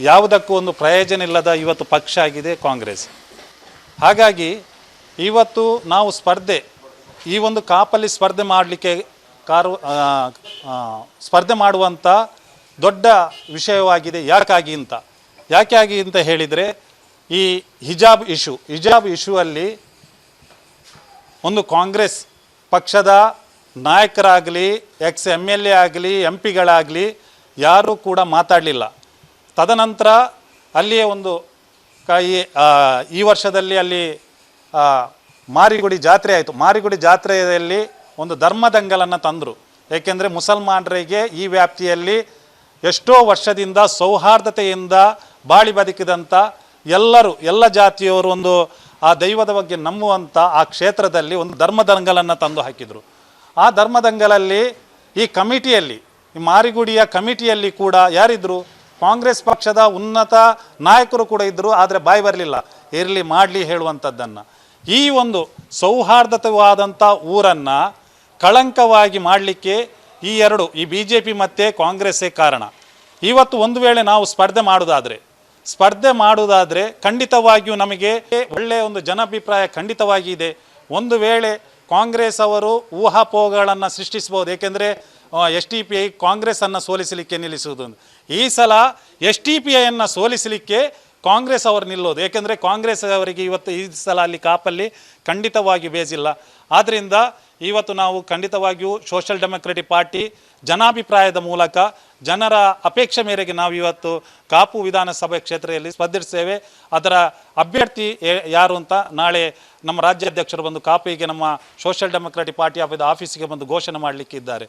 ಯಾವುದಕ್ಕೂ ಒಂದು ಪ್ರಯೋಜನ ಇಲ್ಲದ ಇವತ್ತು ಪಕ್ಷ ಆಗಿದೆ ಕಾಂಗ್ರೆಸ್. ಹಾಗಾಗಿ ಇವತ್ತು ನಾವು ಈ ಒಂದು ಕಾಪಲ್ಲಿ ಸ್ಪರ್ಧೆ ಮಾಡಲಿಕ್ಕೆ ಸ್ಪರ್ಧೆ ಮಾಡುವಂಥ ದೊಡ್ಡ ವಿಷಯವಾಗಿದೆ. ಯಾಕಾಗಿ ಅಂತ ಹೇಳಿದರೆ, ಈ ಹಿಜಾಬ್ ಇಶ್ಯೂ ಅಲ್ಲಿ ಒಂದು ಕಾಂಗ್ರೆಸ್ ಪಕ್ಷದ ನಾಯಕರಾಗಲಿ, MLA ಆಗಲಿ, MP ಗಳಾಗಲಿ ಯಾರೂ ಕೂಡ ಮಾತಾಡಲಿಲ್ಲ. ತದನಂತರ ಅಲ್ಲಿಯೇ ಒಂದು ಈ ವರ್ಷದಲ್ಲಿ ಅಲ್ಲಿ ಮಾರಿಗುಡಿ ಜಾತ್ರೆ ಆಯಿತು. ಮಾರಿಗುಡಿ ಜಾತ್ರೆಯಲ್ಲಿ ಒಂದು ಧರ್ಮದಂಗಲನ್ನು ತಂದರು. ಏಕೆಂದರೆ ಮುಸಲ್ಮಾನರಿಗೆ ಈ ವ್ಯಾಪ್ತಿಯಲ್ಲಿ ಎಷ್ಟೋ ವರ್ಷದಿಂದ ಸೌಹಾರ್ದತೆಯಿಂದ ಬಾಳಿ ಬದುಕಿದಂಥ ಎಲ್ಲ ಜಾತಿಯವರು ಒಂದು ಆ ದೈವದ ಬಗ್ಗೆ ನಂಬುವಂಥ ಆ ಕ್ಷೇತ್ರದಲ್ಲಿ ಒಂದು ಧರ್ಮದಂಗಲನ್ನು ತಂದು ಹಾಕಿದರು. ಆ ಧರ್ಮದಂಗಲಲ್ಲಿ ಈ ಮಾರಿಗುಡಿಯ ಕಮಿಟಿಯಲ್ಲಿ ಕೂಡ ಯಾರಿದ್ರು? ಕಾಂಗ್ರೆಸ್ ಪಕ್ಷದ ಉನ್ನತ ನಾಯಕರು ಕೂಡ ಇದ್ದರು. ಆದರೆ ಬಾಯಿ ಬರಲಿಲ್ಲ, ಇರಲಿ ಮಾಡಲಿ ಹೇಳುವಂಥದ್ದನ್ನು. ಈ ಒಂದು ಸೌಹಾರ್ದತವಾದಂಥ ಊರನ್ನು ಕಳಂಕವಾಗಿ ಮಾಡಲಿಕ್ಕೆ ಈ BJP ಮತ್ತು ಕಾಂಗ್ರೆಸ್ಸೇ ಕಾರಣ. ಇವತ್ತು ಒಂದು ವೇಳೆ ನಾವು ಸ್ಪರ್ಧೆ ಮಾಡುವುದಾದರೆ ಖಂಡಿತವಾಗಿಯೂ ನಮಗೆ ಒಳ್ಳೆಯ ಒಂದು ಜನಾಭಿಪ್ರಾಯ ಖಂಡಿತವಾಗಿ ಇದೆ. ಒಂದು ವೇಳೆ ಕಾಂಗ್ರೆಸ್ ಅವರು ಊಹಾಪೋಹಗಳನ್ನು ಸೃಷ್ಟಿಸ್ಬೋದು. ಏಕೆಂದರೆ SDPI ಕಾಂಗ್ರೆಸ್ಸನ್ನು ಸೋಲಿಸಲಿಕ್ಕೆ ನಿಲ್ಲಿಸುವುದು. ಈ ಸಲ SDPIಯನ್ನು ಸೋಲಿಸಲಿಕ್ಕೆ ಕಾಂಗ್ರೆಸ್ ಅವರು ನಿಲ್ಲೋದು. ಏಕೆಂದರೆ ಕಾಂಗ್ರೆಸ್ ಅವರಿಗೆ ಈ ಸಲ ಅಲ್ಲಿ ಕಾಪಲ್ಲಿ ಖಂಡಿತವಾಗಿ ಬೇಜಿಲ್ಲ. ಆದ್ದರಿಂದ ಇವತ್ತು ನಾವು ಖಂಡಿತವಾಗಿಯೂ ಸೋಷಿಯಲ್ ಡೆಮೊಕ್ರೆಟಿಕ್ ಪಾರ್ಟಿ ಜನಾಭಿಪ್ರಾಯದ ಮೂಲಕ ಜನರ ಅಪೇಕ್ಷೆ ಮೇರೆಗೆ ನಾವು ಇವತ್ತು ಕಾಪು ವಿಧಾನಸಭೆ ಕ್ಷೇತ್ರದಲ್ಲಿ ಸ್ಪರ್ಧಿಸ್ತೇವೆ. ಅದರ ಅಭ್ಯರ್ಥಿ ಯಾರು ಅಂತ ನಾಳೆ ನಮ್ಮ ರಾಜ್ಯಾಧ್ಯಕ್ಷರು ಬಂದು ಕಾಪಿಗೆ ನಮ್ಮ ಸೋಷಿಯಲ್ ಡೆಮೊಕ್ರೆಟಿಕ್ ಪಾರ್ಟಿ ಆಫೀಸಿಗೆ ಬಂದು ಘೋಷಣೆ ಮಾಡಲಿಕ್ಕೆ ಇದ್ದಾರೆ.